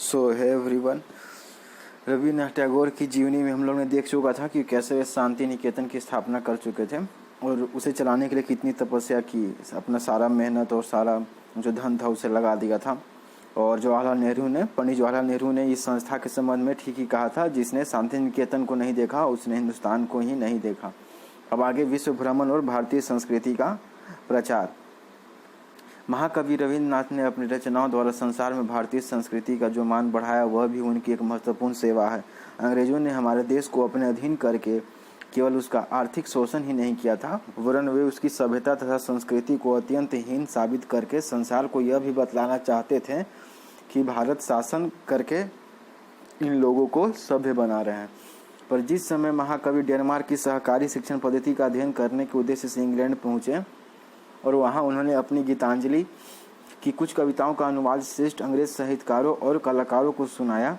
सो है एवरीवन। रविन्द्रनाथ टैगोर की जीवनी में हम लोग ने देख चुका था कि कैसे वे शांति निकेतन की स्थापना कर चुके थे और उसे चलाने के लिए कितनी तपस्या की, अपना सारा मेहनत और सारा जो धन था उसे लगा दिया था। और पंडित जवाहरलाल नेहरू ने इस संस्था के संबंध में ठीक ही कहा था, जिसने शांति निकेतन को नहीं देखा उसने हिंदुस्तान को ही नहीं देखा। अब आगे विश्व भ्रमण और भारतीय संस्कृति का प्रचार। महाकवि रविन्द्रनाथ ने अपनी रचनाओं द्वारा संसार में भारतीय संस्कृति का जो मान बढ़ाया वह भी उनकी एक महत्वपूर्ण सेवा है। अंग्रेजों ने हमारे देश को अपने अधीन करके केवल उसका आर्थिक शोषण ही नहीं किया था, वरन वे उसकी सभ्यता तथा संस्कृति को अत्यंत हीन साबित करके संसार को यह भी बतलाना चाहते थे कि भारत शासन करके इन लोगों को सभ्य बना रहे हैं। पर जिस समय महाकवि डेनमार्क की सहकारी शिक्षण पद्धति का अध्ययन करने के उद्देश्य से इंग्लैंड पहुंचे और वहां उन्होंने अपनी गीतांजलि की कुछ कविताओं का अनुवाद श्रेष्ठ अंग्रेज साहित्यकारों और कलाकारों को सुनाया,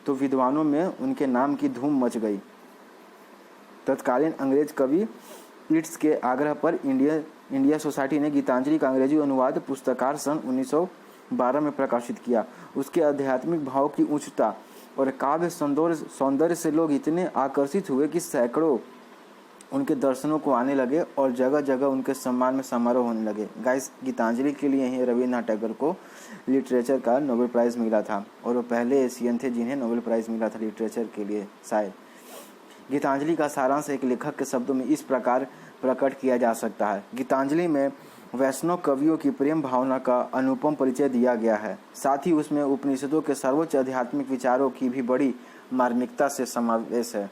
तो विद्वानों में उनके नाम की धूम मच गई। तत्कालीन अंग्रेज कवि ईट्स के आग्रह पर इंडिया सोसाइटी ने गीतांजलि का अंग्रेजी अनुवाद पुस्तकार सन 1912 में प्रकाशित किया। उसके आध्यात्मिक भाव की उच्चता और काव्य सौंदर्य से लोग इतने आकर्षित हुए कि सैकड़ों उनके दर्शनों को आने लगे और जगह जगह उनके सम्मान में समारोह होने लगे। गाइस, गीतांजलि के लिए ही रविन्द्रनाथ टैगोर को लिटरेचर का नोबेल प्राइज़ मिला था और वो पहले एशियन थे जिन्हें नोबेल प्राइज़ मिला था लिटरेचर के लिए शायद। गीतांजलि का सारांश एक लेखक के शब्दों में इस प्रकार प्रकट किया जा सकता है। गीतांजलि में वैष्णव कवियों की प्रेम भावना का अनुपम परिचय दिया गया है। साथ ही उसमें उपनिषदों के सर्वोच्च आध्यात्मिक विचारों की भी बड़ी मार्मिकता से समावेश है।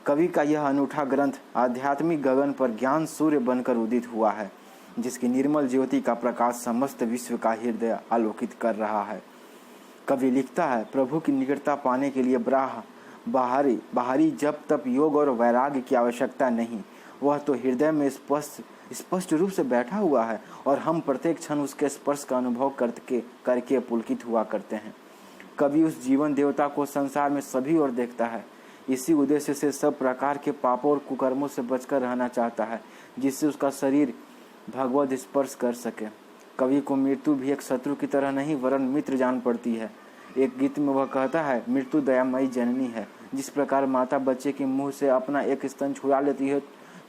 कवि का यह अनूठा ग्रंथ आध्यात्मिक गगन पर ज्ञान सूर्य बनकर उदित हुआ है, जिसकी निर्मल ज्योति का प्रकाश समस्त विश्व का हृदय आलोकित कर रहा है। कवि लिखता है, प्रभु की निकटता पाने के लिए बाहरी जप तप योग और वैराग्य की आवश्यकता नहीं, वह तो हृदय में स्पष्ट रूप से बैठा हुआ है और हम प्रत्येक क्षण उसके स्पर्श का अनुभव करके पुलकित हुआ करते हैं। कवि उस जीवन देवता को संसार में सभी ओर देखता है। इसी उद्देश्य से सब प्रकार के पापों और कुकर्मों से बचकर रहना चाहता है, जिससे उसका शरीर भगवत स्पर्श कर सके। कवि को मृत्यु भी एक शत्रु की तरह नहीं वरन मित्र जान पड़ती है। एक गीत में वह कहता है, मृत्यु दयामयी जननी है। जिस प्रकार माता बच्चे के मुंह से अपना एक स्तन छुड़ा लेती है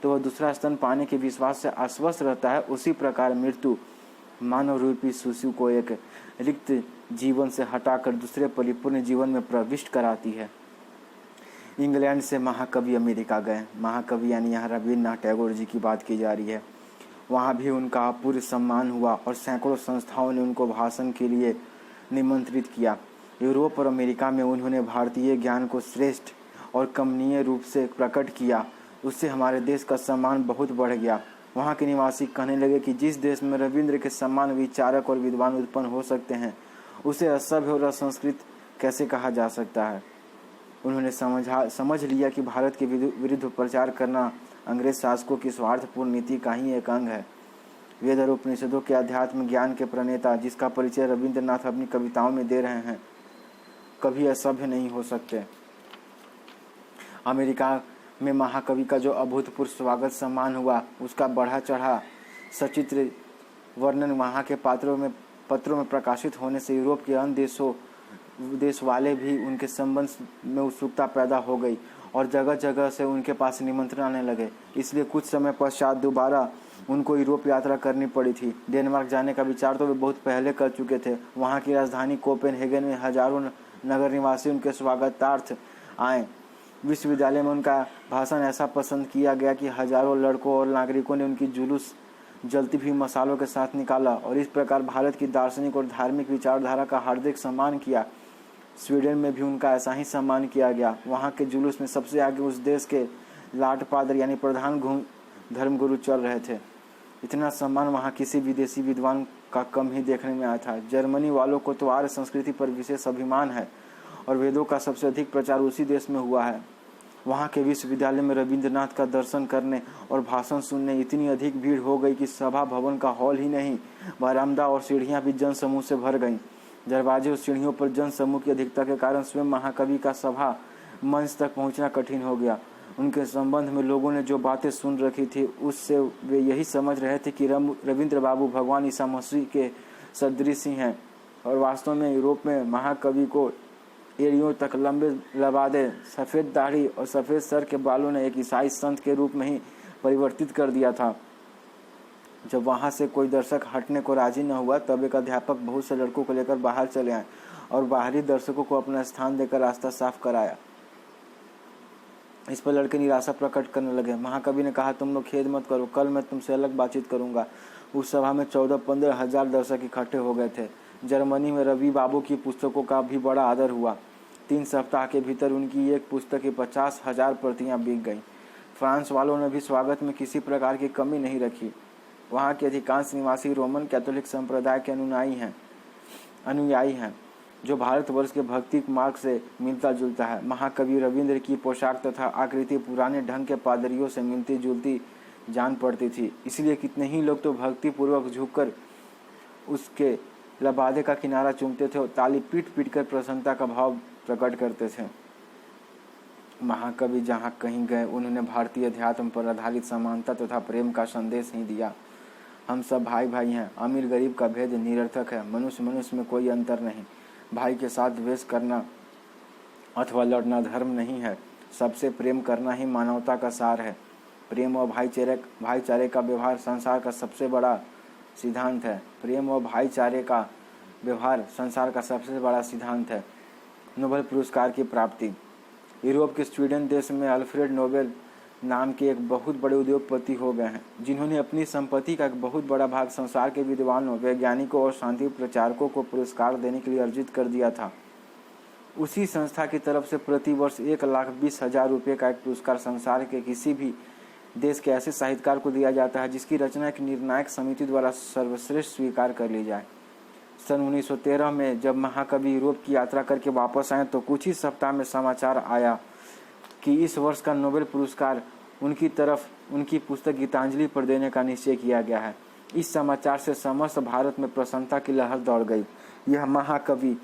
तो वह दूसरा स्तन पाने के विश्वास से आश्वस्त रहता है, उसी प्रकार मृत्यु मानव रूपी शिशु को एक रिक्त जीवन से हटाकर दूसरे परिपूर्ण जीवन में प्रविष्ट कराती है। इंग्लैंड से महाकवि अमेरिका गए। महाकवि यानी यहाँ रविन्द्रनाथ टैगोर जी की बात की जा रही है। वहाँ भी उनका पूर्ण सम्मान हुआ और सैकड़ों संस्थाओं ने उनको भाषण के लिए निमंत्रित किया। यूरोप और अमेरिका में उन्होंने भारतीय ज्ञान को श्रेष्ठ और कमनीय रूप से प्रकट किया। उससे हमारे देश का सम्मान बहुत बढ़ गया। वहाँ के निवासी कहने लगे कि जिस देश में रविंद्र के समान विचारक और विद्वान उत्पन्न हो सकते हैं, उसे असभ्य और असंस्कृत कैसे कहा जा सकता है। उन्होंने समझ लिया कि भारत के विरुद्ध प्रचार करना अंग्रेज शासकों की स्वार्थपूर्ण नीति का ही एक अंग है। वेद और उपनिषदों के अध्यात्म ज्ञान के प्रणेता, जिसका परिचय रविन्द्रनाथ अपनी कविताओं में दे रहे हैं, कभी असभ्य नहीं हो सकते। अमेरिका में महाकवि का जो अभूतपूर्व स्वागत सम्मान हुआ, उसका बढ़ा चढ़ा सचित्र वर्णन वहाँ के पत्रों में प्रकाशित होने से यूरोप के अन्य देश वाले भी उनके संबंध में उत्सुकता पैदा हो गई और जगह जगह से उनके पास निमंत्रण आने लगे। इसलिए कुछ समय पश्चात दोबारा उनको यूरोप यात्रा करनी पड़ी थी। डेनमार्क जाने का विचार तो वे बहुत पहले कर चुके थे। वहाँ की राजधानी कोपेनहेगन में हजारों नगर निवासी उनके स्वागतार्थ आए। विश्वविद्यालय में उनका भाषण ऐसा पसंद किया गया कि हजारों लड़कों और नागरिकों ने उनकी जुलूस जलती हुई मसालों के साथ निकाला और इस प्रकार भारत की दार्शनिक और धार्मिक विचारधारा का हार्दिक सम्मान किया। स्वीडन में भी उनका ऐसा ही सम्मान किया गया। वहाँ के जुलूस में सबसे आगे उस देश के लाट पादर यानी प्रधान धर्मगुरु चल रहे थे। इतना सम्मान वहाँ किसी विदेशी विद्वान का कम ही देखने में आया था। जर्मनी वालों को तो आर्य संस्कृति पर विशेष अभिमान है और वेदों का सबसे अधिक प्रचार उसी देश में हुआ है। वहाँ के विश्वविद्यालय में रविन्द्रनाथ का दर्शन करने और भाषण सुनने इतनी अधिक भीड़ हो गई कि सभा भवन का हॉल ही नहीं, बरामदा और सीढ़ियाँ भी जन समूह से भर गईं। दरवाजे और सीढ़ियों पर जन समूह की अधिकता के कारण स्वयं महाकवि का सभा मंच तक पहुंचना कठिन हो गया। उनके संबंध में लोगों ने जो बातें सुन रखी थी, उससे वे यही समझ रहे थे कि रविन्द्र बाबू भगवान ईसा मसीह के सदृश ही हैं और वास्तव में यूरोप में महाकवि को एड़ियों तक लंबे लबादे, सफ़ेद दाढ़ी और सफ़ेद सर के बालों ने एक ईसाई संत के रूप में ही परिवर्तित कर दिया था। जब वहाँ से कोई दर्शक हटने को राजी न हुआ तब एक अध्यापक बहुत से लड़कों को लेकर बाहर चले आए और बाहरी दर्शकों को अपना स्थान देकर रास्ता साफ कराया। इस पर लड़के निराशा प्रकट करने लगे। महाकवि ने कहा, तुम लोग खेद मत करो, कल मैं तुमसे अलग बातचीत करूंगा। उस सभा में 14-15 हजार दर्शक इकट्ठे हो गए थे। जर्मनी में रवि बाबू की पुस्तकों का भी बड़ा आदर हुआ। 3 सप्ताह के भीतर उनकी एक पुस्तक की 50,000 प्रतियां बिक गईं। फ्रांस वालों ने भी स्वागत में किसी प्रकार की कमी नहीं रखी। वहाँ के अधिकांश निवासी रोमन कैथोलिक संप्रदाय के अनुयायी हैं, जो भारतवर्ष के भक्ति मार्ग से मिलता जुलता है। महाकवि रविंद्र की पोशाक तथा आकृति पुराने ढंग के पादरियों से मिलती जुलती जान पड़ती थी, इसलिए कितने ही लोग तो भक्ति पूर्वक झुककर उसके लबादे का किनारा चूमते थे और ताली पीट पीट कर प्रसन्नता का भाव प्रकट करते थे। महाकवि जहाँ कहीं गए उन्होंने भारतीय अध्यात्म पर आधारित समानता तथा प्रेम का संदेश ही दिया। हम सब भाई भाई हैं, अमीर गरीब का भेद निरर्थक है, मनुष्य मनुष्य में कोई अंतर नहीं। भाई के साथ द्वेष करना अथवा लड़ना धर्म नहीं है, सबसे प्रेम करना ही मानवता का सार है। प्रेम और भाईचारे का व्यवहार संसार का सबसे बड़ा सिद्धांत है। प्रेम और भाईचारे का व्यवहार संसार का सबसे बड़ा सिद्धांत है। नोबेल पुरस्कार की प्राप्ति। यूरोप के स्वीडन देश में अल्फ्रेड नोबेल नाम के एक बहुत बड़े उद्योगपति हो गए हैं, जिन्होंने अपनी संपत्ति का एक बहुत बड़ा भाग संसार के विद्वानों, वैज्ञानिकों और शांति प्रचारकों को पुरस्कार देने के लिए अर्जित कर दिया था। उसी संस्था की तरफ से प्रति वर्ष 1,20,000 रुपये का एक पुरस्कार संसार के किसी भी देश के ऐसे साहित्यकार को दिया जाता है जिसकी रचना एक निर्णायक समिति द्वारा सर्वश्रेष्ठ स्वीकार कर ली जाए। सन 1913 में जब महाकवि यूरोप की यात्रा करके वापस आए तो कुछ ही सप्ताह में समाचार आया कि इस वर्ष का नोबेल पुरस्कार उनकी तरफ उनकी पुस्तक गीतांजलि पर देने का निश्चय किया गया है। इस समाचार से समस्त भारत में प्रसन्नता की लहर दौड़ गई। यह महाकवि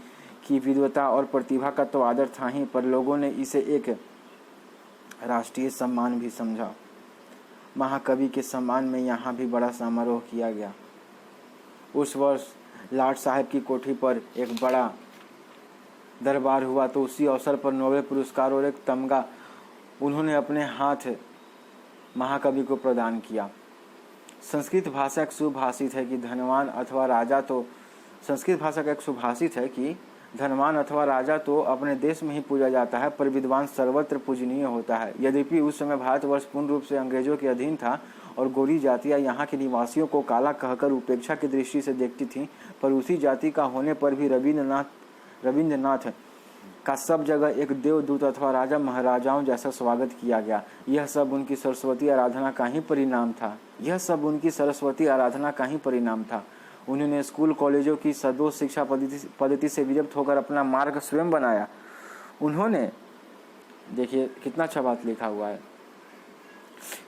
की विद्वता और प्रतिभा का तो आदर था ही, पर लोगों ने इसे एक राष्ट्रीय सम्मान भी समझा। महाकवि के सम्मान में यहाँ भी बड़ा समारोह किया गया। उस वर्ष लॉर्ड साहब की कोठी पर एक बड़ा दरबार हुआ तो उसी अवसर पर नोबेल पुरस्कार और एक तमगा उन्होंने अपने हाथ महाकवि को प्रदान किया। संस्कृत भाषा एक सुभाषित है कि धनवान अथवा राजा तो अपने देश में ही पूजा जाता है, पर विद्वान सर्वत्र पूजनीय होता है। यद्यपि उस समय भारतवर्ष पूर्ण रूप से अंग्रेजों के अधीन था और गोरी जातियाँ यहाँ के निवासियों को काला कहकर उपेक्षा की दृष्टि से देखती थीं, पर उसी जाति का होने पर भी रविंद्रनाथ का सब जगह एक देवदूत अथवा राजा महाराजाओं जैसा स्वागत किया गया। यह सब उनकी सरस्वती आराधना का ही परिणाम था। उन्होंने स्कूल कॉलेजों की सदोष शिक्षा पद्धति से विरक्त होकर अपना मार्ग स्वयं बनाया। उन्होंने, देखिए कितना अच्छा बात लिखा हुआ है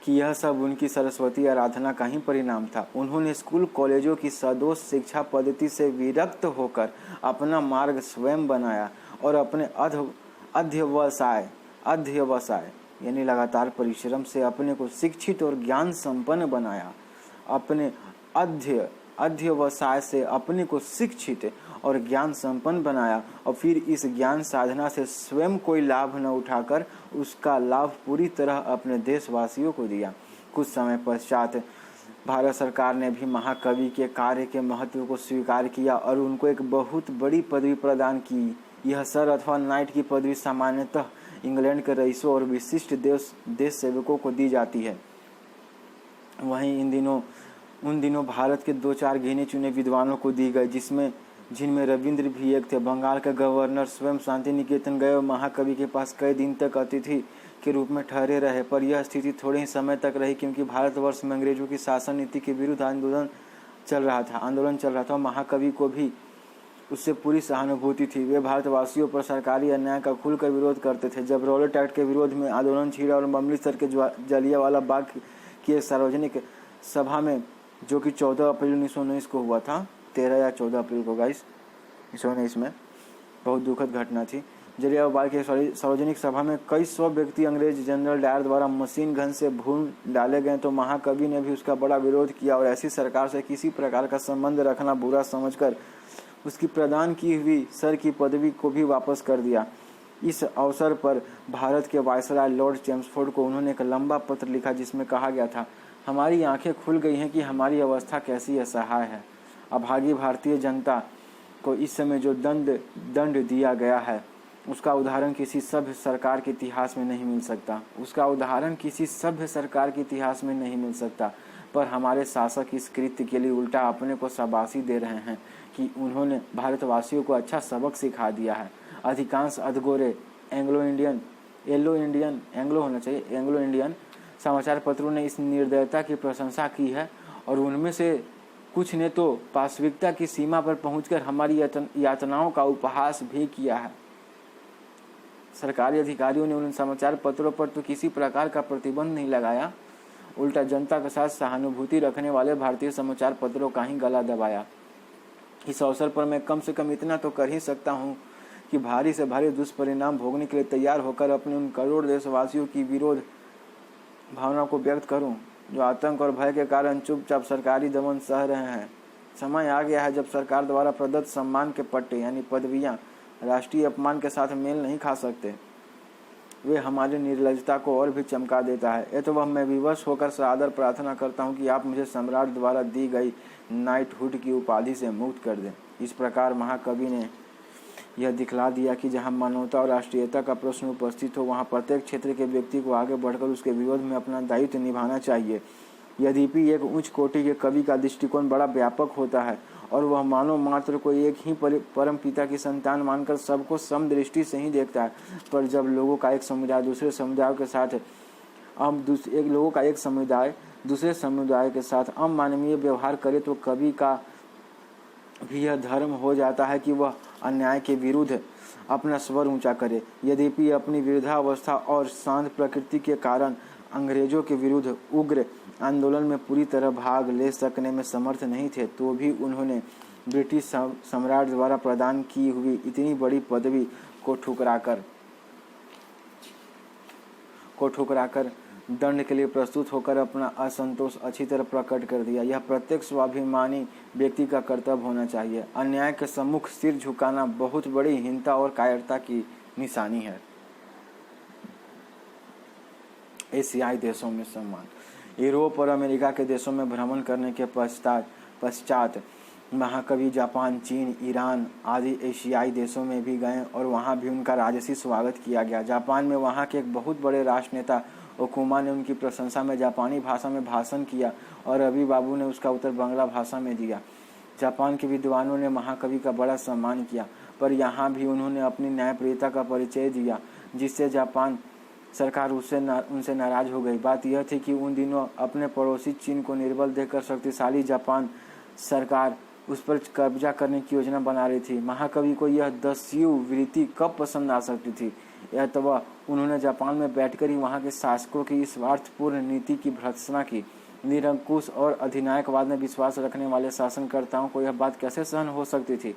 कि यह सब उनकी सरस्वती आराधना का ही परिणाम था। उन्होंने स्कूल कॉलेजों की सदोष शिक्षा पद्धति से विरक्त होकर अपना मार्ग स्वयं बनाया और अपने अध्यवसाय यानी लगातार परिश्रम से अपने को शिक्षित और ज्ञान संपन्न बनाया। अपने अध्यवसाय से अपने को शिक्षित और ज्ञान संपन्न बनाया और फिर इस ज्ञान साधना से स्वयं कोई लाभ न उठाकर उसका लाभ पूरी तरह अपने देशवासियों को दिया। कुछ समय पश्चात भारत सरकार ने भी महाकवि के कार्य के महत्व को स्वीकार किया और उनको एक बहुत बड़ी पदवी प्रदान की। यह सर अथवा नाइट की पदवी सामान्यतः इंग्लैंड के रईसों और विशिष्ट देश सेवकों को दी जाती है। वहीं उन दिनों भारत के 2-4 गिने चुने विद्वानों को दी गई, जिनमें रविंद्र भी एक थे। बंगाल के गवर्नर स्वयं शांति निकेतन गए और महाकवि के पास कई दिन तक अतिथि के रूप में ठहरे रहे, पर यह स्थिति थोड़े ही समय तक रही क्योंकि भारतवर्ष में अंग्रेजों की शासन नीति के विरुद्ध आंदोलन चल रहा था। महाकवि को भी उससे पूरी सहानुभूति थी। वे भारतवासियों पर सरकारी अन्याय का खुलकर विरोध करते थे। जब रॉलेट एक्ट के विरोध में आंदोलन छिड़ा और अमृतसर के जलियांवाला बाग की एक सार्वजनिक सभा में, जो कि 14 अप्रैल 1919 को हुआ था, 13 या 14 अप्रैल को 1919 में, बहुत दुखद घटना थी। जलियांवाला बाग की सार्वजनिक सभा में कई सौ व्यक्ति अंग्रेज जनरल डायर द्वारा मशीन गन से भून डाले गए तो महाकवि ने भी उसका बड़ा विरोध किया और ऐसी सरकार से किसी प्रकार का संबंध रखना बुरा समझकर उसकी प्रदान की हुई सर की पदवी को भी वापस कर दिया। इस अवसर पर भारत के वायसराय लॉर्ड चेम्सफोर्ड को उन्होंने एक लंबा पत्र लिखा जिसमें कहा गया था, हमारी आंखें खुल गई हैं कि हमारी अवस्था कैसी असहाय है। अभागी भारतीय जनता को इस समय जो दंड दिया गया है उसका उदाहरण किसी सभ्य सरकार के इतिहास में नहीं मिल सकता, उसका उदाहरण किसी सभ्य सरकार के इतिहास में नहीं मिल सकता। पर हमारे शासक इस कृत्य के लिए उल्टा अपने को शाबाशी दे रहे हैं कि उन्होंने भारतवासियों को अच्छा सबक सिखा दिया है। अधिकांश अधगोरे एंग्लो इंडियन समाचार पत्रों ने इस निर्दयता की प्रशंसा की है और उनमें से कुछ ने तो पाशविकता की सीमा पर पहुंचकर हमारी यातनाओं का उपहास भी किया है। सरकारी अधिकारियों ने उन समाचार पत्रों पर तो किसी प्रकार का प्रतिबंध नहीं लगाया, उल्टा जनता के साथ सहानुभूति रखने वाले भारतीय समाचार पत्रों का ही गला दबाया। इस अवसर पर मैं कम से कम इतना तो कर ही सकता हूँ कि भारी से भारी दुष्परिणाम भोगने के लिए तैयार होकर अपने उन करोड़ देशवासियों की विरोध भावना को व्यक्त करूं जो आतंक और भय के कारण चुपचाप सरकारी दमन सह रहे हैं। समय आ गया है जब सरकार द्वारा प्रदत्त सम्मान के पट्टे यानी पदवियां राष्ट्रीय अपमान के साथ मेल नहीं खा सकते। वे हमारी निर्लजता को और भी चमका देता है। ये तो वह मैं विवश होकर सादर प्रार्थना करता हूँ कि आप मुझे सम्राट द्वारा दी गई नाइटहुड की उपाधि से मुक्त कर दें। इस प्रकार महाकवि ने यह दिखला दिया कि जहाँ मानवता और राष्ट्रीयता का प्रश्न उपस्थित हो वहाँ प्रत्येक क्षेत्र के व्यक्ति को आगे बढ़कर उसके विरोध में अपना दायित्व निभाना चाहिए। यद्यपि एक उच्च कोटि के कवि का दृष्टिकोण बड़ा व्यापक होता है और वह मानव मात्र को एक ही परम पिता की संतान मानकर सबको समदृष्टि से ही देखता है, पर जब लोगों का एक समुदाय दूसरे समुदाय के साथ अमानवीय व्यवहार करे तो कवि का भी यह धर्म हो जाता है कि वह अन्याय के विरुद्ध अपना स्वर ऊंचा करे। यद्यपि अपनी वृद्धावस्था और शांत प्रकृति के कारण अंग्रेजों के विरुद्ध उग्र आंदोलन में पूरी तरह भाग ले सकने में समर्थ नहीं थे, तो भी उन्होंने ब्रिटिश सम्राट द्वारा प्रदान की हुई इतनी बड़ी पदवी को ठुकराकर दंड के लिए प्रस्तुत होकर अपना असंतोष अच्छी तरह प्रकट कर दिया। यह प्रत्येक स्वाभिमानी व्यक्ति का कर्तव्य होना चाहिए। अन्याय के सम्मुख सिर झुकाना बहुत बड़ी हीनता और कायरता की निशानी है। एशियाई देशों में सम्मान। यूरोप और अमेरिका के देशों में भ्रमण करने के पश्चात महाकवि जापान, चीन, ईरान आदि एशियाई देशों में भी गए और वहाँ भी उनका राजसी स्वागत किया गया। जापान में वहाँ के एक बहुत बड़े राष्ट्रनेता ओकुमा ने उनकी प्रशंसा में जापानी भाषा में भाषण किया और रवि बाबू ने उसका उत्तर बांग्ला भाषा में दिया। जापान के विद्वानों ने महाकवि का बड़ा सम्मान किया, पर यहाँ भी उन्होंने अपनी न्यायप्रियता का परिचय दिया, जिससे जापान सरकार उनसे नाराज हो गई। बात यह थी कि उन दिनों अपने पड़ोसी चीन को निर्बल देखकर शक्तिशाली जापान सरकार उस पर कब्जा करने की योजना बना रही थी। महाकवि को यह दस्यु वृत्ति कब पसंद आ सकती थी? यह तो उन्होंने जापान में बैठकर ही वहाँ के शासकों की इस स्वार्थपूर्ण नीति की भर्त्सना की। निरंकुश और अधिनायकवाद में विश्वास रखने वाले शासनकर्ताओं को यह बात कैसे सहन हो सकती थी?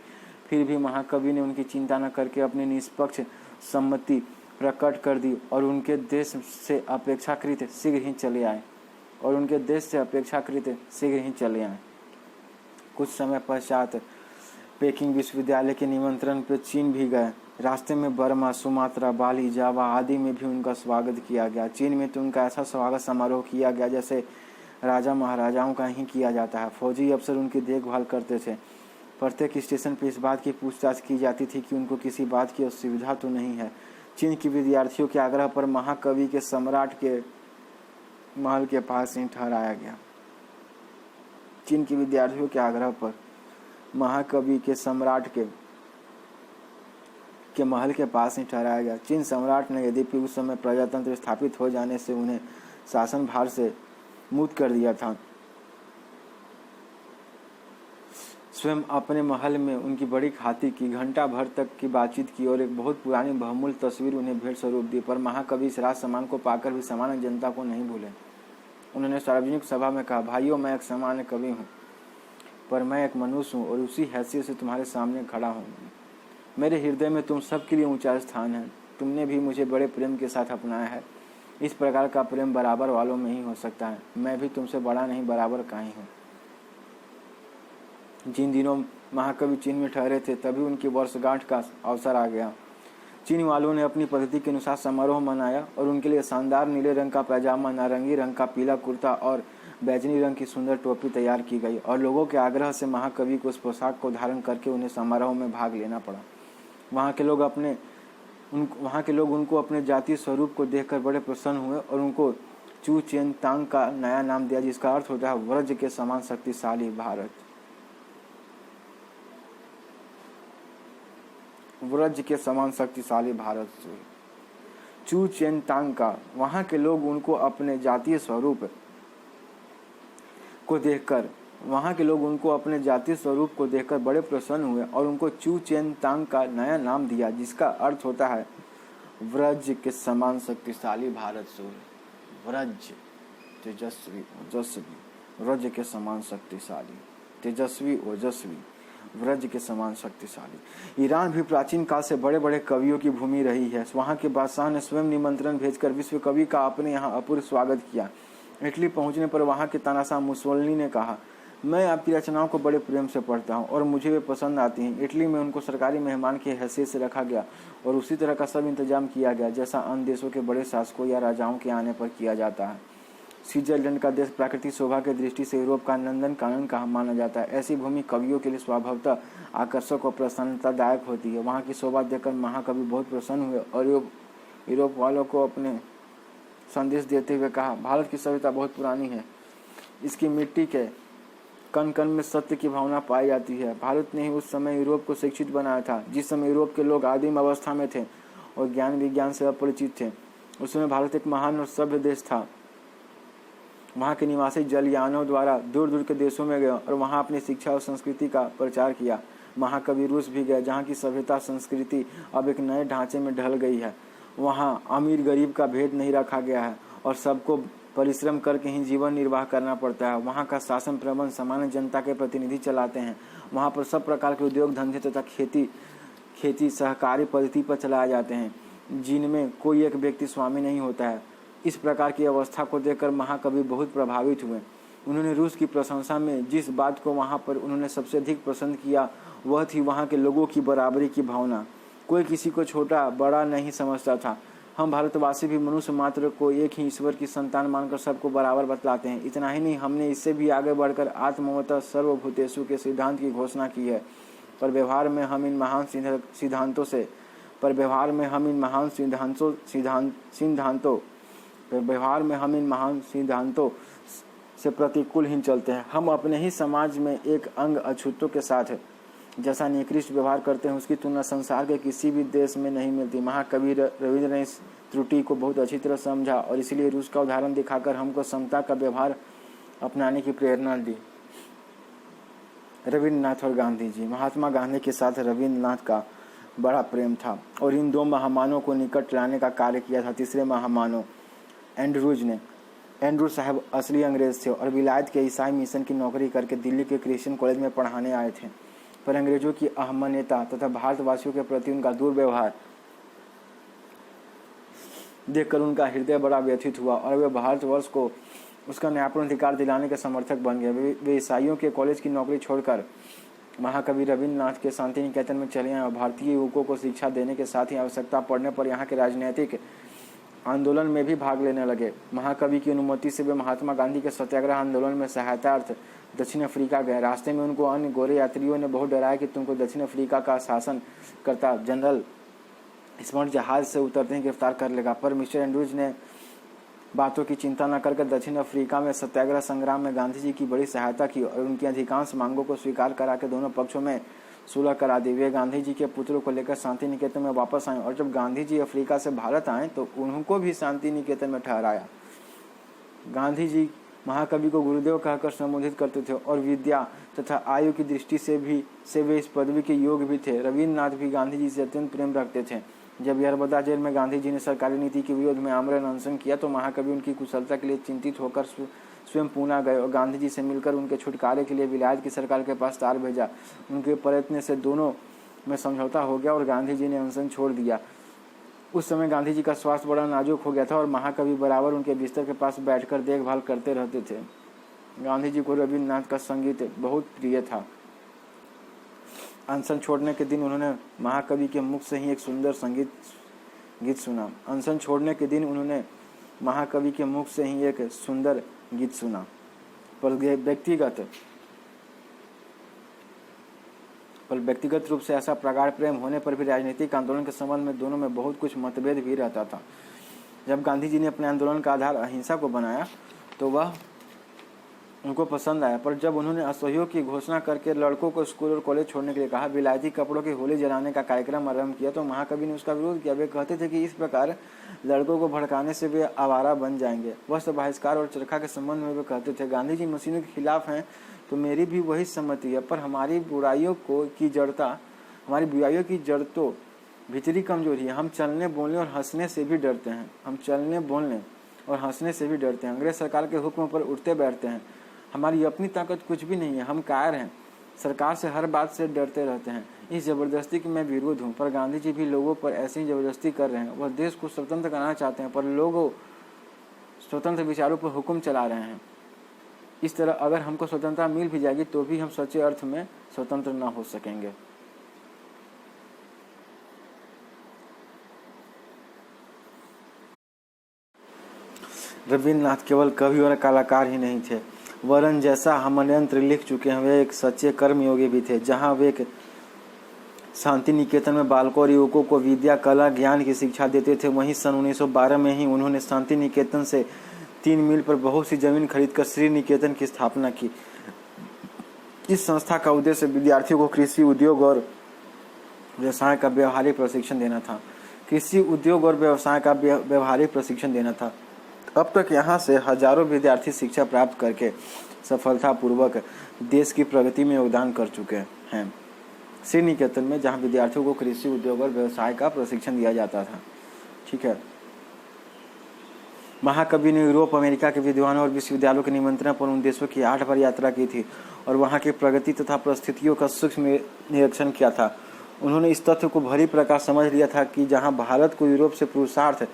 फिर भी महाकवि ने उनकी चिंता न करके अपनी निष्पक्ष सम्मति प्रकट कर दी और उनके देश से अपेक्षाकृत शीघ्र ही चले आए। कुछ समय पश्चात पेकिंग विश्वविद्यालय के निमंत्रण पर चीन भी गए। रास्ते में बर्मा, सुमात्रा, बाली, जावा आदि में भी उनका स्वागत किया गया। चीन में तो उनका ऐसा स्वागत समारोह किया गया जैसे राजा महाराजाओं का ही किया जाता है। फौजी अफसर उनकी देखभाल करते थे। प्रत्येक स्टेशन पर इस बात की पूछताछ की जाती थी कि उनको किसी बात की असुविधा तो नहीं है। चीन के विद्यार्थियों के आग्रह पर महाकवि के सम्राट के महल के पास ही ठहराया गया। चीन के विद्यार्थियों के आग्रह पर महाकवि के सम्राट के महल के पास ही ठहराया गया। चीन सम्राट ने यद्यपि उस समय प्रजातंत्र स्थापित हो जाने से उन्हें शासन भार से मुक्त कर दिया था, स्वयं अपने महल में उनकी बड़ी खातिर की, घंटा भर तक की बातचीत की और एक बहुत पुरानी बहुमूल्य तस्वीर उन्हें भेंट स्वरूप दी। पर महाकवि इस राज सम्मान को पाकर भी सामान्य जनता को नहीं भूले। उन्होंने सार्वजनिक सभा में कहा, भाइयों, मैं एक सामान्य कवि हूँ, पर मैं एक मनुष्य हूँ और उसी हैसियत से तुम्हारे सामने खड़ा हूँ। मेरे हृदय में तुम सबके लिए ऊंचा स्थान है। तुमने भी मुझे बड़े प्रेम के साथ अपनाया है। इस प्रकार का प्रेम बराबर वालों में ही हो सकता है। मैं भी तुमसे बड़ा नहीं, बराबर का ही हूँ। जिन दिनों महाकवि चीन में ठहरे थे, तभी उनकी वर्षगांठ का अवसर आ गया। चीन वालों ने अपनी पद्धति के अनुसार समारोह मनाया और उनके लिए शानदार नीले रंग का पैजामा, नारंगी रंग का पीला कुर्ता और बैजनी रंग की सुंदर टोपी तैयार की गई और लोगों के आग्रह से महाकवि को उस पोशाक को धारण करके उन्हें समारोह में भाग लेना पड़ा। वहाँ के लोग उनको अपने जातीय स्वरूप को देखकर बड़े प्रसन्न हुए और उनको चू चेन तांग का नया नाम दिया, जिसका अर्थ होता है वज्र के समान शक्तिशाली भारत। वज्र के समान शक्तिशाली भारत चू चेन तांग का। वहाँ के लोग उनको अपने जातीय स्वरूप को देखकर बड़े प्रसन्न हुए और उनको चू चेन तांग का नया नाम दिया, जिसका अर्थ होता है वज्र के समान शक्तिशाली भारत सूर्य। वज्र तेजस्वी ओजस्वी, वज्र के समान शक्तिशाली, तेजस्वी ओजस्वी, वज्र के समान शक्तिशाली। ईरान भी प्राचीन काल से बड़े बड़े कवियों की भूमि रही है। वहाँ के बादशाह ने स्वयं निमंत्रण भेजकर विश्व कवि का अपने यहाँ अपूर्व स्वागत किया। इटली पहुँचने पर वहाँ के तानाशाह मुसोलिनी ने कहा, मैं आपकी रचनाओं को बड़े प्रेम से पढ़ता हूँ और मुझे वे पसंद आती हैं। इटली में उनको सरकारी मेहमान की हैसियत से रखा गया और उसी तरह का सब इंतजाम किया गया जैसा अन्य देशों के बड़े शासकों या राजाओं के आने पर किया जाता है। स्विट्जरलैंड का देश प्राकृतिक शोभा की दृष्टि से यूरोप का नंदन कानन का माना जाता है। ऐसी भूमि कवियों के लिए स्वभावतः आकर्षक और प्रसन्नतादायक होती है। वहाँ की शोभा देखकर महाकवि बहुत प्रसन्न हुए और यूरोप वालों को अपने संदेश देते हुए कहा, भारत की सभ्यता बहुत पुरानी है, इसकी मिट्टी के कण कण में सत्य की भावना पाई जाती है। भारत ने ही उस समय यूरोप को शिक्षित बनाया था, जिस समय यूरोप के लोग आदिम अवस्था में थे और ज्ञान विज्ञान से अपरिचित थे। उस समय भारत एक महान और सभ्य देश था। वहाँ के निवासी जलयानों द्वारा दूर दूर के देशों में गए और वहाँ अपनी शिक्षा और संस्कृति का प्रचार किया। महाकवि रूस भी गए, जहाँ की सभ्यता संस्कृति अब एक नए ढांचे में ढल गई है। वहाँ अमीर गरीब का भेद नहीं रखा गया है और सबको परिश्रम करके ही जीवन निर्वाह करना पड़ता है। वहाँ का शासन प्रबंध सामान्य जनता के प्रतिनिधि चलाते हैं। वहाँ पर सब प्रकार के उद्योग धंधे तथा खेती सहकारी पद्धति पर चलाए जाते हैं, जिनमें कोई एक व्यक्ति स्वामी नहीं होता है। इस प्रकार की अवस्था को देखकर महाकवि बहुत प्रभावित हुए। उन्होंने रूस की प्रशंसा में जिस बात को वहाँ पर उन्होंने सबसे अधिक पसंद किया वह थी वहाँ के लोगों की बराबरी की भावना। कोई किसी को छोटा बड़ा नहीं समझता था। हम भारतवासी भी मनुष्य मात्र को एक ही ईश्वर की संतान मानकर सबको बराबर बतलाते हैं। इतना ही नहीं, हमने इससे भी आगे बढ़कर आत्मवतः सर्वभूतेषु के सिद्धांत की घोषणा की है। पर व्यवहार में हम इन महान सिद्धांतों से प्रतिकूल ही चलते हैं। हम अपने ही समाज में एक अंग अछूतों के साथ जैसा निकृष्ट व्यवहार करते हैं, उसकी तुलना संसार के किसी भी देश में नहीं मिलती। महाकवि रविंद्र ने इस त्रुटि को बहुत अच्छी तरह समझा और इसलिए रूस का उदाहरण दिखाकर हमको समता का व्यवहार अपनाने की प्रेरणा दी। रविन्द्रनाथ और गांधी जी। महात्मा गांधी के साथ रविन्द्रनाथ का बड़ा प्रेम था और इन दो महामानवों को निकट लाने का कार्य किया था। तीसरे महामानव एंड्रू साहब असली अंग्रेज थे और विलायत के ईसाई मिशन की नौकरी करके दिल्ली के क्रिश्चियन कॉलेज में पढ़ाने आए थे। पर अंग्रेजों की अहमन्यता तथा भारतवासियों के प्रति उनका दुर्व्यवहार देखकर उनका हृदय बड़ा व्यथित हुआ और वे भारतवर्ष को उसका न्यायपूर्ण अधिकार दिलाने के समर्थक बन गए। वे ईसाइयों के कॉलेज की नौकरी छोड़कर महाकवि रविन्द्रनाथ के शांति निकेतन में चले आए और भारतीय युवकों को शिक्षा देने के साथ ही आवश्यकता पड़ने पर यहाँ के राजनीतिक आंदोलन में भी भाग लेने लगे। महाकवि की अनुमति से वे महात्मा गांधी के सत्याग्रह आंदोलन में सहायतार्थ दक्षिण अफ्रीका गए। रास्ते में उनको अन्य गोरे यात्रियों ने बहुत डराया कि तुमको दक्षिण अफ्रीका का शासन करता जनरल स्मर्ट जहाज से उतरते ही गिरफ्तार कर लेगा। पर मिस्टर एंड्रूज ने बातों की चिंता न करके दक्षिण अफ्रीका में सत्याग्रह संग्राम में गांधी जी की बड़ी सहायता की और उनकी अधिकांश मांगों को स्वीकार करा के दोनों पक्षों में सुलह करा दी। वे गांधी जी के पुत्रों को लेकर शांति निकेतन में वापस आए और जब गांधी जी अफ्रीका से भारत आए तो उनको भी शांति निकेतन में ठहराया। गांधी जी महाकवि को गुरुदेव कहकर संबोधित करते थे और विद्या तथा आयु की दृष्टि से वे इस पदवी के योग्य भी थे। रविन्द्रनाथ भी गांधी जी से अत्यंत प्रेम रखते थे। जब यरबदा जेल में गांधी जी ने सरकारी नीति के विरोध में आमरण अनशन किया तो महाकवि उनकी कुशलता के लिए चिंतित होकर स्वयं पूना गए और गांधी जी से मिलकर उनके छुटकारे के लिए विलायत की सरकार के पास तार भेजा। उनके प्रयत्न से दोनों में समझौता हो गया और गांधी जी ने अनशन छोड़ दिया। उस समय गांधी जी का स्वास्थ्य बड़ा नाजुक हो गया था और महाकवि बराबर उनके बिस्तर के पास बैठकर देखभाल करते रहते थे। गांधी जी को रविन्द्रनाथ का संगीत बहुत प्रिय था। अनशन छोड़ने के दिन उन्होंने महाकवि के मुख से ही एक सुंदर गीत सुना। अनशन छोड़ने के दिन उन्होंने महाकवि के मुख से ही एक सुंदर गीत सुना। पर व्यक्तिगत रूप से ऐसा प्रगाढ़ प्रेम होने पर भी राजनीतिक आंदोलन के संबंध में दोनों में बहुत कुछ मतभेद भी रहता था। जब गांधी जी ने अपने आंदोलन का आधार अहिंसा को बनाया तो वह उनको पसंद आया, पर जब उन्होंने असहयोग की घोषणा करके लड़कों को स्कूल और कॉलेज छोड़ने के लिए कहा, विलायती कपड़ों की होली जलाने का कार्यक्रम आरंभ किया, तो महाकवि ने उसका विरोध किया। वे कहते थे कि इस प्रकार लड़कों को भड़काने से वे आवारा बन जाएंगे। वस्त्र बहिष्कार और चरखा के संबंध में वे कहते थे, गांधी जी मशीनों के खिलाफ हैं तो मेरी भी वही सहमति है, पर हमारी बुराइयों की जड़ तो भीतरी कमजोरी है। हम चलने बोलने और हंसने से भी डरते हैं। अंग्रेज सरकार के हुक्म पर उठते बैठते हैं। हमारी अपनी ताकत कुछ भी नहीं है। हम कायर हैं, सरकार से हर बात से डरते रहते हैं। इस जबरदस्ती की मैं विरोध हूँ, पर गांधी जी भी लोगों पर ऐसी जबरदस्ती कर रहे हैं। वह देश को स्वतंत्र कराना चाहते हैं, पर लोग स्वतंत्र विचारों पर हुक्म चला रहे हैं। इस तरह अगर हमको स्वतंत्रता मिल भी जाएगी तो भी हम सच्चे अर्थ में स्वतंत्र न हो सकेंगे। रविन्द्रनाथ केवल कवि और कलाकार ही नहीं थे, वरन जैसा हमयंत्र लिख चुके हैं वे एक सच्चे कर्मयोगी भी थे। जहां वे एक शांति निकेतन में बालकों और युवकों को विद्या, कला, ज्ञान की शिक्षा देते थे, वहीं सन 1912 में ही उन्होंने शांति निकेतन से 3 मील पर बहुत सी जमीन खरीदकर श्री निकेतन की स्थापना की। इस संस्था का उद्देश्य विद्यार्थियों को कृषि उद्योग और व्यवसाय का व्यवहारिक प्रशिक्षण देना था। अब तक यहाँ से हजारों विद्यार्थी शिक्षा प्राप्त करके सफलतापूर्वक देश की प्रगति में योगदान कर चुके हैं। श्री निकेतन में जहाँ विद्यार्थियों को कृषि उद्योग और व्यवसाय का प्रशिक्षण दिया जाता था। ठीक है। महाकवि ने यूरोप, अमेरिका के विद्वानों और विश्वविद्यालयों के निमंत्रण पर उन देशों की 8 बार यात्रा की थी और वहाँ की प्रगति तथा परिस्थितियों का सूक्ष्म निरीक्षण किया था। उन्होंने इस तथ्य को भली प्रकार समझ लिया था कि जहाँ भारत को यूरोप से पुरुषार्थ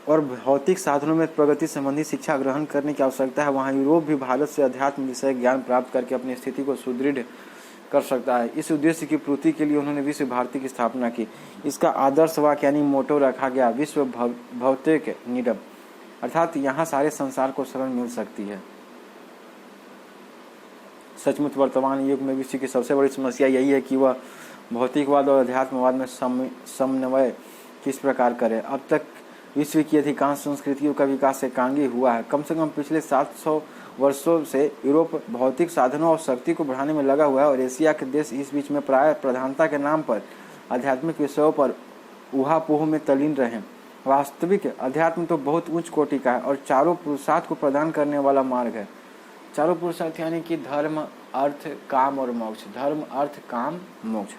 और भौतिक साधनों में प्रगति संबंधी शिक्षा ग्रहण करने की आवश्यकता है, वहाँ यूरोप भी भारत से अध्यात्म विषय ज्ञान प्राप्त करके अपनी स्थिति को सुदृढ़ कर सकता है। इस उद्देश्य की पूर्ति के लिए उन्होंने विश्व भारती की स्थापना की। इसका आदर्श वाक्य यानी मोटो रखा गया, विश्व भौतिक निडब, अर्थात यहाँ सारे संसार को शरण मिल सकती है। सचमुच वर्तमान युग में विश्व की सबसे बड़ी समस्या यही है कि वह भौतिकवाद और अध्यात्मवाद में समन्वय किस प्रकार करे। अब तक विश्व की अधिकांश संस्कृतियों का विकास एकांगी हुआ है। कम से कम पिछले 700 वर्षों से यूरोप भौतिक साधनों और शक्ति को बढ़ाने में लगा हुआ है और एशिया के देश इस बीच में प्राय प्रधानता के नाम पर आध्यात्मिक विषयों पर ऊहापोह में तल्लीन रहे। वास्तविक अध्यात्म तो बहुत उच्च कोटि का है और चारों पुरुषार्थ को प्रदान करने वाला मार्ग है। चारों पुरुषार्थ यानी कि धर्म, अर्थ, काम और मोक्ष। धर्म, अर्थ, काम, मोक्ष।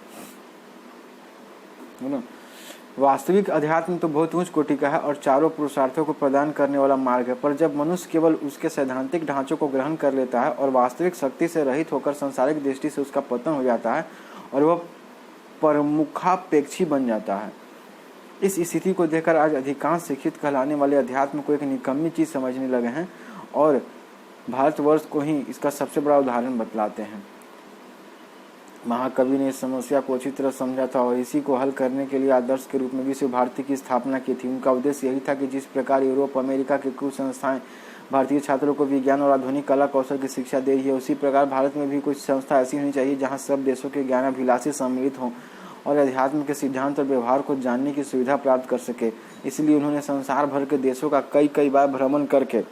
वास्तविक अध्यात्म तो बहुत उच्च कोटि का है और चारों पुरुषार्थों को प्रदान करने वाला मार्ग है, पर जब मनुष्य केवल उसके सैद्धांतिक ढांचों को ग्रहण कर लेता है और वास्तविक शक्ति से रहित होकर सांसारिक दृष्टि से उसका पतन हो जाता है और वह परमुखापेक्षी बन जाता है। इस स्थिति को देखकर आज अधिकांश शिक्षित कहलाने वाले अध्यात्म को एक निकम्मी चीज समझने लगे हैं और भारतवर्ष को ही इसका सबसे बड़ा उदाहरण बतलाते हैं। महाकवि ने इस समस्या को अच्छी तरह समझा था और इसी को हल करने के लिए आदर्श के रूप में विश्व भारती की स्थापना की थी। उनका उद्देश्य यही था कि जिस प्रकार यूरोप, अमेरिका के कुछ संस्थाएं भारतीय छात्रों को विज्ञान और आधुनिक कला कौशल की शिक्षा दे रही है, उसी प्रकार भारत में भी कुछ संस्था ऐसी होनी चाहिए जहां सब देशों के ज्ञानाभिलाषी सम्मिलित हों और अध्यात्म के सिद्धांत और व्यवहार को जानने की सुविधा प्राप्त कर सके। इसलिए उन्होंने संसार भर के देशों का कई बार भ्रमण करके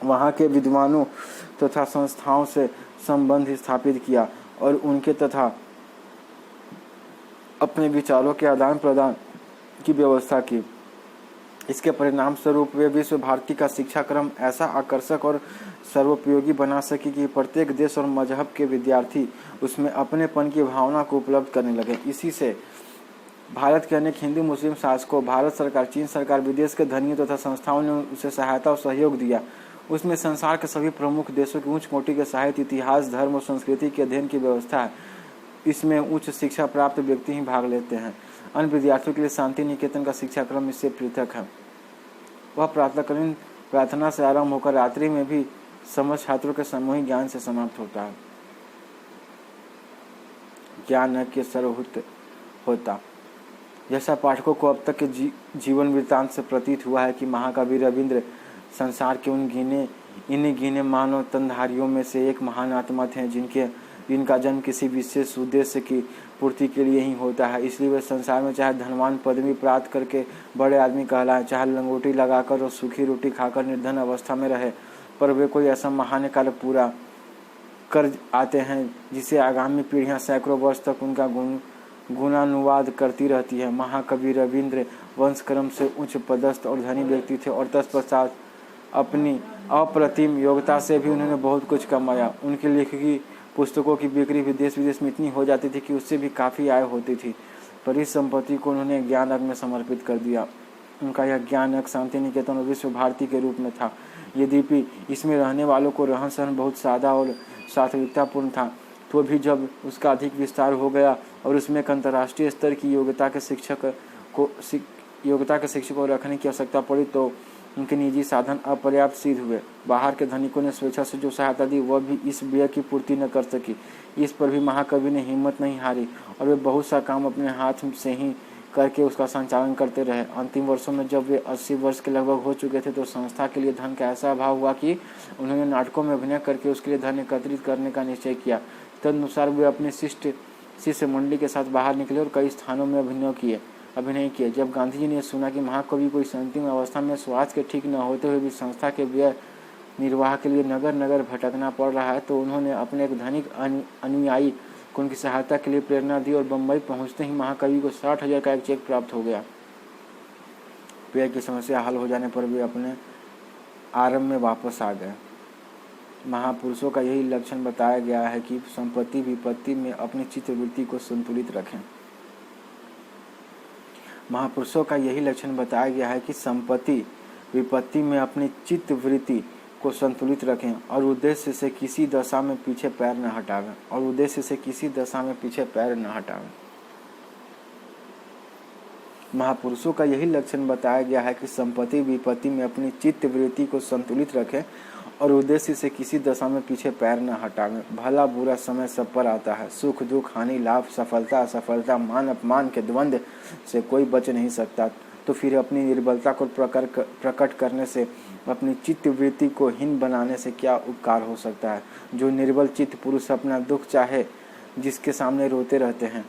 वहाँ के विद्वानों तथा संस्थाओं से संबंध स्थापित किया और उनके तथा अपने विचारों के आदान प्रदान की व्यवस्था की। इसके परिणाम स्वरूप वे विश्व भारती का शिक्षा क्रम ऐसा आकर्षक और सर्वोपयोगी बना सके कि प्रत्येक देश और मजहब के विद्यार्थी उसमें अपनेपन की भावना को उपलब्ध करने लगे। इसी से भारत के अनेक हिंदू मुस्लिम शासकों, भारत सरकार, चीन सरकार, विदेश के धनियों तथा संस्थाओं ने उसे सहायता और सहयोग दिया। उसमें संसार के सभी प्रमुख देशों की उच्च कोटि के साहित्य, इतिहास, धर्म और संस्कृति के अध्ययन की व्यवस्था है। इसमें उच्च शिक्षा प्राप्त व्यक्ति ही भाग लेते हैं। अन्य विद्यार्थियों के लिए शांति निकेतन का शिक्षा क्रम इससे पृथक है। वह प्रातःकालीन प्रार्थना से आरंभ होकर रात्रि में भी समस्त छात्रों के सामूहिक ज्ञान से समाप्त होता है। ज्ञानज्ञ सर्वभूत होता। जैसा पाठकों को अब तक के जीवन वृत्तांत से प्रतीत हुआ है कि महाकवि रविंद्र संसार के इन्हीं गिने मानव तनधारियों में से एक महान आत्मा थे जिनका जन्म किसी विशेष उद्देश्य की पूर्ति के लिए ही होता है। इसलिए वे संसार में चाहे धनवान पदवी प्राप्त करके बड़े आदमी कहलाए, चाहे लंगोटी लगाकर और सूखी रोटी खाकर निर्धन अवस्था में रहे, पर वे कोई ऐसा महान कार्य पूरा कर आते हैं जिसे आगामी पीढ़ियां सैकड़ों वर्ष तक उनका गुणानुवाद करती रहती है। महाकवि रविंद्र वंशक्रम से उच्च पदस्थ और धनी व्यक्ति थे और तत्पश्चात अपनी अप्रतिम योग्यता से भी उन्होंने बहुत कुछ कमाया। उनकी लिखी पुस्तकों की बिक्री भी देश विदेश में इतनी हो जाती थी कि उससे भी काफ़ी आय होती थी, पर इस संपत्ति को उन्होंने ज्ञान यज्ञ में समर्पित कर दिया। उनका यह ज्ञान यज्ञ शांति निकेतन और विश्व भारती के रूप में था। यद्यपि इसमें रहने वालों को रहन सहन बहुत सादा और सात्विकतापूर्ण था, तो भी जब उसका अधिक विस्तार हो गया और उसमें एक अंतर्राष्ट्रीय स्तर की योग्यता के शिक्षक को रखने की आवश्यकता पड़ी तो उनके निजी साधन अपर्याप्त सिद्ध हुए। बाहर के धनिकों ने स्वेच्छा से जो सहायता दी वह भी इस व्यय की पूर्ति न कर सकी। इस पर भी महाकवि ने हिम्मत नहीं हारी और वे बहुत सा काम अपने हाथ से ही करके उसका संचालन करते रहे। अंतिम वर्षों में जब वे 80 वर्ष के लगभग हो चुके थे तो संस्था के लिए धन का ऐसा अभाव हुआ कि उन्होंने नाटकों में अभिनय करके उसके लिए धन एकत्रित करने का निश्चय किया। तदनुसार वे अपने शिष्य मंडली के साथ बाहर निकले और कई स्थानों में अभिनय किए। जब गांधी जी ने सुना कि महाकवि को इस अंतिम अवस्था में स्वास्थ्य के ठीक न होते हुए भी संस्था के व्यय निर्वाह के लिए नगर नगर भटकना पड़ रहा है, तो उन्होंने अपने एक धनिक अनुयायी को उनकी सहायता के लिए प्रेरणा दी और बम्बई पहुंचते ही महाकवि को 60,000 का एक चेक प्राप्त हो गया। व्यय की समस्या हल हो जाने पर वे अपने आरंभ में वापस आ गए। महापुरुषों का यही लक्षण बताया गया है कि संपत्ति विपत्ति में अपनी चित्तवृत्ति को संतुलित रखें। महापुरुषों का यही लक्षण बताया गया है कि संपत्ति विपत्ति में अपनी चित्तवृत्ति को संतुलित रखें और उद्देश्य से किसी दशा में पीछे पैर न हटावें। महापुरुषों का यही लक्षण बताया गया है कि संपत्ति विपत्ति में अपनी चित्तवृत्ति को संतुलित रखें और उद्देश्य से किसी दशा में पीछे पैर न हटावें। भला बुरा समय सब पर आता है, सुख दुख हानि लाभ सफलता असफलता मान अपमान के द्वंद्व से कोई बच नहीं सकता, तो फिर अपनी निर्बलता को प्रकट करने से अपनी चित्तवृत्ति को हीन बनाने से क्या उपकार हो सकता है। जो निर्बल चित्त पुरुष अपना दुख चाहे जिसके सामने रोते रहते हैं,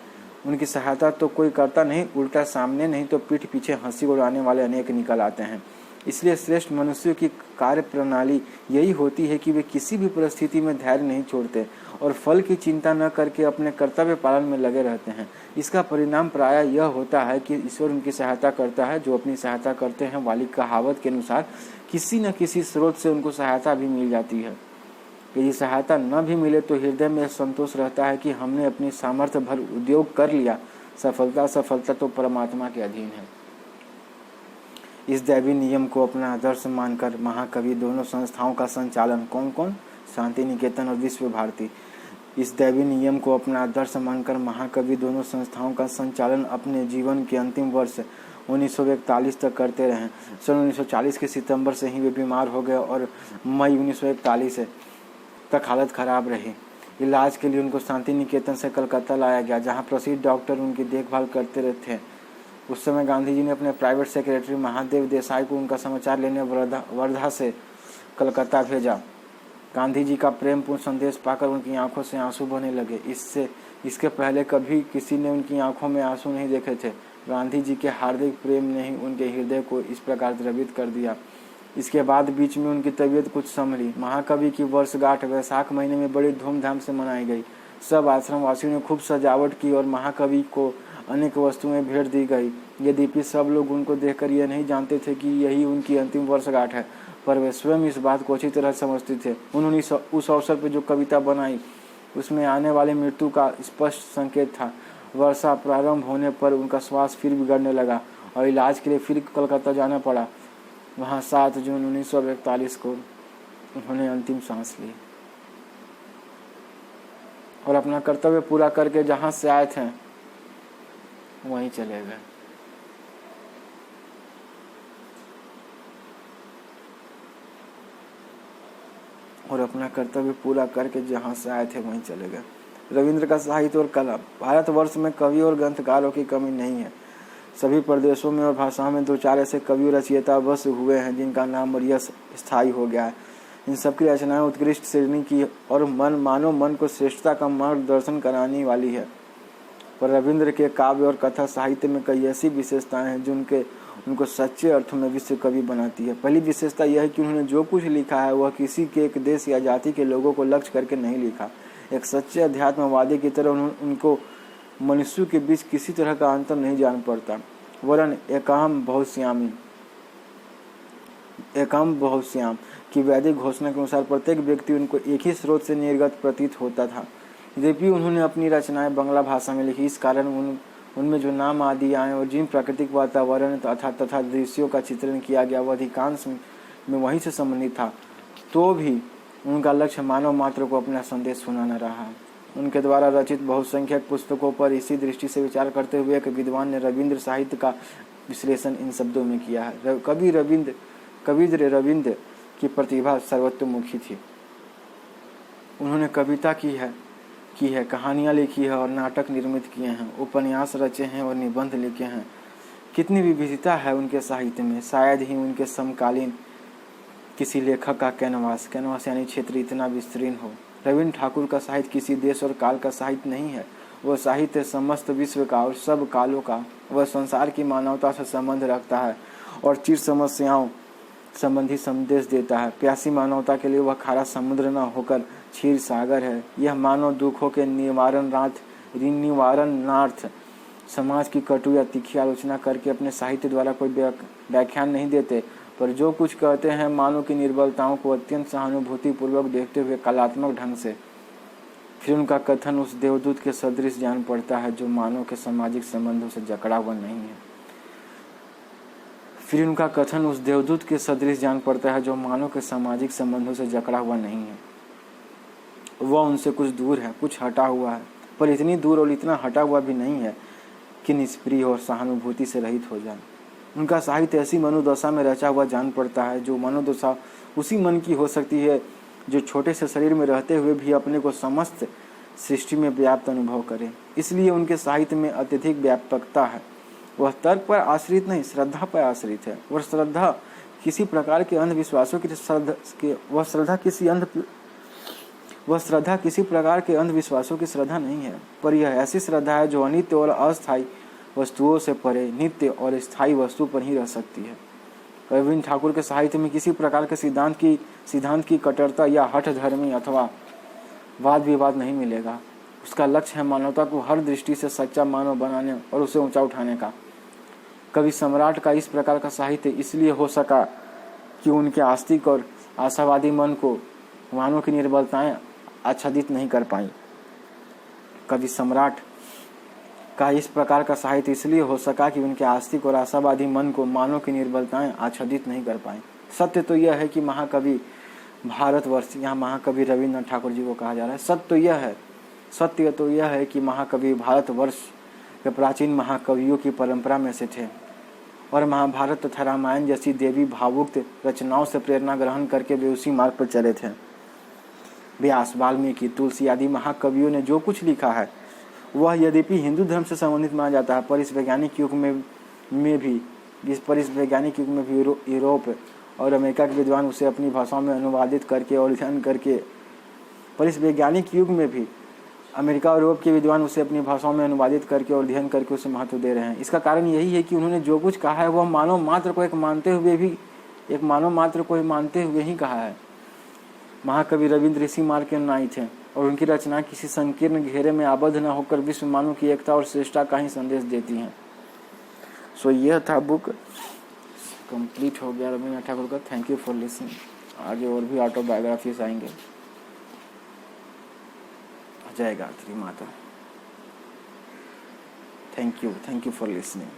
उनकी सहायता तो कोई करता नहीं, उल्टा सामने नहीं तो पीठ पीछे हंसी उड़ाने वाले अनेक निकल आते हैं। इसलिए श्रेष्ठ मनुष्यों की कार्य प्रणाली यही होती है कि वे किसी भी परिस्थिति में धैर्य नहीं छोड़ते और फल की चिंता न करके अपने कर्तव्य पालन में लगे रहते हैं। इसका परिणाम प्रायः यह होता है कि ईश्वर उनकी सहायता करता है। जो अपनी सहायता करते हैं, वाली कहावत के अनुसार किसी न किसी स्रोत से उनको सहायता भी मिल जाती है। यदि सहायता न भी मिले तो हृदय में संतोष रहता है कि हमने अपनी सामर्थ्य भर उद्योग कर लिया। सफलता तो परमात्मा के अधीन है। इस दैवी नियम को अपना आदर्श मानकर महाकवि दोनों संस्थाओं का संचालन कौन शांति निकेतन और विश्व भारती। इस दैवी नियम को अपना आदर्श मानकर महाकवि दोनों संस्थाओं का संचालन अपने जीवन के अंतिम वर्ष 1941 तक करते रहे। सन 1940 के सितंबर से ही वे बीमार हो गए और मई 1941 तक हालत खराब रही। इलाज के लिए उनको शांति निकेतन से कलकत्ता लाया गया, जहां प्रसिद्ध डॉक्टर उनकी देखभाल करते रहते थे। उस समय गांधी जी ने अपने प्राइवेट सेक्रेटरी महादेव देसाई को उनका समाचार लेने वर्धा से कलकत्ता भेजा। गांधी जी का प्रेमपूर्ण संदेश पाकर उनकी आंखों से आंसू बहने लगे। इसके पहले कभी किसी ने उनकी आंखों में आंसू नहीं देखे थे। गांधी जी के हार्दिक प्रेम ने ही उनके हृदय को इस प्रकार द्रवित कर दिया। इसके बाद बीच में उनकी तबीयत कुछ संभली। महाकवि की वर्षगांठ वैशाख महीने में बड़ी धूमधाम से मनाई गई। सब आश्रम वासियों ने खूब सजावट की और महाकवि को अनेक वस्तुएं भेंट दी गई। यद्यपि सब लोग उनको देखकर यह नहीं जानते थे कि यही उनकी अंतिम वर्षगांठ है, पर वे स्वयं इस बात को अच्छी तरह समझते थे। उन्होंने उस अवसर पर जो कविता बनाई उसमें आने वाली मृत्यु का स्पष्ट संकेत था। वर्षा प्रारंभ होने पर उनका स्वास्थ्य फिर बिगड़ने लगा और इलाज के लिए फिर कलकत्ता जाना पड़ा। वहाँ 7 जून 1941 को उन्होंने अंतिम सांस ली और अपना कर्तव्य पूरा करके जहाँ से आए थे वहीं चले गए। और अपना कर्तव्य पूरा करके जहाँ से आए थे वहीं चले गए। रविंद्र का साहित्य और कला। भारतवर्ष में कवि और ग्रंथकारों की कमी नहीं है। सभी प्रदेशों में और भाषाओं में 2-4 ऐसे कवि और रचयिता बस हुए हैं जिनका नाम और यश स्थायी हो गया है। इन सबकी रचनाएं उत्कृष्ट श्रेणी की और मानव मन को श्रेष्ठता का मार्गदर्शन कराने वाली है। पर रविंद्र के काव्य और कथा साहित्य में कई ऐसी विशेषताएं हैं जो उनको सच्चे अर्थों में विश्व कवि बनाती है। पहली विशेषता यह है कि उन्होंने जो कुछ लिखा है वह किसी के एक देश या जाति के लोगों को लक्ष्य करके नहीं लिखा। एक सच्चे अध्यात्मवादी की तरह उनको मनुष्यों के बीच किसी तरह का अंतर नहीं जान पड़ता, वरन एकाम बहुश्याम की वैदिक घोषणा के अनुसार प्रत्येक व्यक्ति उनको एक ही स्रोत से निर्गत प्रतीत होता था। यद्यपि उन्होंने अपनी रचनाएं बांग्ला भाषा में लिखी, इस कारण उनमें जो नाम आदि आए और जिन प्राकृतिक वातावरण तथा दृश्यों का चित्रण किया गया वह अधिकांश में वहीं से संबंधित था, तो भी उनका लक्ष्य मानव मात्र को अपना संदेश सुनाना रहा। उनके द्वारा रचित बहुसंख्यक पुस्तकों पर इसी दृष्टि से विचार करते हुए एक विद्वान ने रविंद्र साहित्य का विश्लेषण इन शब्दों में किया है। कविन्द्र रविंद्र की प्रतिभा सर्वतोमुखी थी। उन्होंने कविता की है, कहानियाँ लिखी है और नाटक निर्मित किए हैं, उपन्यास रचे हैं और निबंध लिखे हैं। कितनी विविधता है उनके साहित्य में, शायद ही उनके समकालीन किसी लेखक का कैनवास यानी क्षेत्र इतना विस्तीर्ण हो। रविंद्र ठाकुर का साहित्य किसी देश और काल का साहित्य नहीं है, वह साहित्य समस्त विश्व का और सब कालों का। वह संसार की मानवता से संबंध रखता है और चिर समस्याओं संबंधी संदेश देता है। प्यासी मानवता के लिए वह खारा समुद्र न होकर क्षीर सागर है। यह मानव दुखों के निवारणार्थ समाज की कटु या तीखी आलोचना करके अपने साहित्य द्वारा कोई व्याख्यान नहीं देते, पर जो कुछ कहते हैं मानव की निर्बलताओं को अत्यंत सहानुभूति पूर्वक देखते हुए कलात्मक ढंग से। फिर उनका कथन उस देवदूत के सदृश जान पड़ता है जो मानव के सामाजिक संबंधों से जकड़ा हुआ नहीं है। वह उनसे कुछ दूर है, कुछ हटा हुआ है, पर इतनी दूर और इतना हटा हुआ भी नहीं है कि निष्प्रिय और सहानुभूति से रहित हो जाए। उनका साहित्य ऐसी मनोदशा में रचा हुआ जान पड़ता है जो मनोदशा उसी मन की हो सकती है जो छोटे से शरीर में रहते हुए भी अपने को समस्त सृष्टि में व्याप्त अनुभव करे। इसलिए उनके साहित्य में अत्यधिक व्यापकता है। वह तर्क पर आश्रित नहीं, श्रद्धा पर आश्रित है। वह श्रद्धा किसी प्रकार के अंधविश्वासों की श्रद्धा नहीं है, पर यह ऐसी श्रद्धा है जो अनित्य और अस्थायी वस्तुओं से परे नित्य और स्थायी वस्तु पर ही रह सकती है। रविंद्र ठाकुर के साहित्य में किसी प्रकार के सिद्धांत की कट्टरता या हठ धर्मी अथवा वाद विवाद नहीं मिलेगा। उसका लक्ष्य है मानवता को हर दृष्टि से सच्चा मानव बनाने और उसे ऊंचा उठाने का। कवि सम्राट का इस प्रकार का साहित्य इसलिए हो सका कि उनके आस्तिक और आशावादी मन को मानव की निर्बलताएं आच्छादित नहीं कर पाई। कवि सम्राट का इस प्रकार का साहित्य इसलिए हो सका कि उनके आस्तिक और आशावादी मन को मानव की निर्बलताएं आच्छादित नहीं कर पाई। सत्य तो यह है कि महाकवि भारतवर्ष, यहाँ महाकवि रविन्द्रनाथ ठाकुर जी को कहा जा रहा है, सत्य तो यह है कि महाकवि भारतवर्ष के प्राचीन महाकवियों की परंपरा में से थे और महाभारत तथा रामायण जैसी देवी भावुक्त रचनाओं से प्रेरणा ग्रहण करके वे उसी मार्ग पर चले थे। व्यास, वाल्मीकि, तुलसी आदि महाकवियों ने जो कुछ लिखा है वह यद्यपि हिंदू धर्म से संबंधित माना जाता है, पर इस वैज्ञानिक युग में भी यूरोप और अमेरिका के विद्वान उसे अपनी भाषाओं में अनुवादित करके और अध्ययन करके उसे महत्व दे रहे हैं। इसका कारण यही है कि उन्होंने जो कुछ कहा है वह मानव मात्र को मानते हुए ही कहा है। महाकवि रविंद्र इसी मार्ग के अनुयायी थे और उनकी रचना किसी संकीर्ण घेरे में आबद्ध न होकर विश्व मानव की एकता और श्रेष्ठता का ही संदेश देती हैं। सो यह था बुक, कंप्लीट हो गया रविन्द्रनाथ ठाकुर का। Thank you for listening. आगे और भी ऑटोबायोग्राफीज आएंगे। जय गायत्री माता। Thank you for listening.